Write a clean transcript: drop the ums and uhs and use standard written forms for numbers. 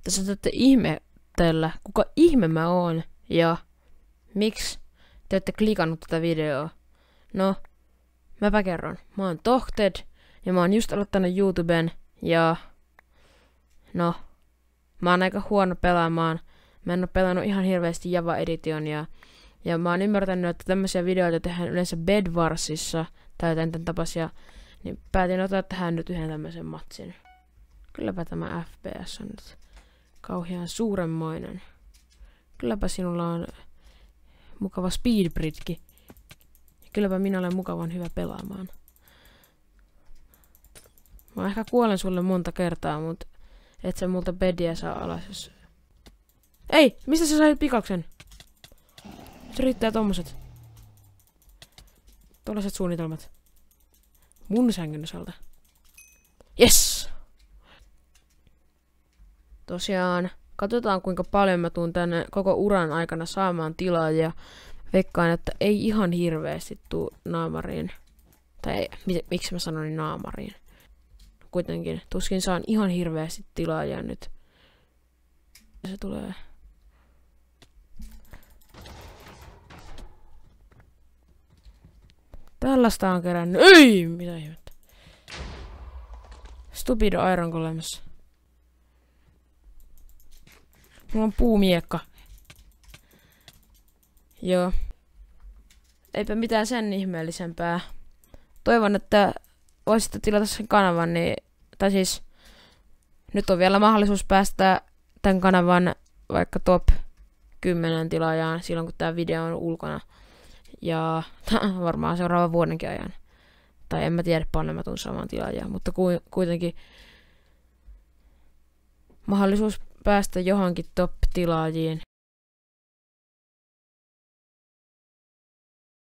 Tässä täytyy ihmetellä, kuka ihme mä oon ja miksi te olette klikannut tätä videoa. No, mäpä kerron. Mä oon Tohted ja mä oon just aloittanut YouTuben ja no, mä oon aika huono pelaamaan. Mä en oo pelannut ihan hirveästi Java Edition ja mä oon ymmärtänyt, että tämmöisiä videoita tehdään yleensä Bedwarsissa tai jotain tämän tapaisia, niin päätin ottaa tähän nyt yhden tämmöisen matsin. Kylläpä tämä FPS on nyt kauhean suuremmoinen. Kylläpä sinulla on mukava speedbridge. Kylläpä minä olen mukavan hyvä pelaamaan. Mä ehkä kuolen sulle monta kertaa, mut et sä multa bediä saa alas, jos... Ei! Mistä sä sait pikauksen? Se riittää tommoset. Tuollaiset suunnitelmat. Mun sängyn osalta. Yes! Tosiaan, katsotaan kuinka paljon mä tuun tänne koko uran aikana saamaan tilaa ja veikkaan, että ei ihan hirveästi tuu naamariin. Tai ei, miksi mä sanoin naamariin? Kuitenkin, tuskin saan ihan hirveästi tilaa ja nyt se tulee. Tällaista on kerännyt. Ei! Mitä ihmettä? Stupido Iron Golems. Mulla on puumiekka. Joo. Eipä mitään sen ihmeellisempää. Toivon, että voisitte tilata sen kanavan, niin... Tai siis... Nyt on vielä mahdollisuus päästä tämän kanavan vaikka top 10 tilaajaan silloin, kun tää video on ulkona. Ja varmaan seuraavan vuodenkin ajan. Tai en mä tiedä paljon mä tuun saamaan tilaajaa, mutta kuitenkin mahdollisuus päästä johonkin top-tilaajiin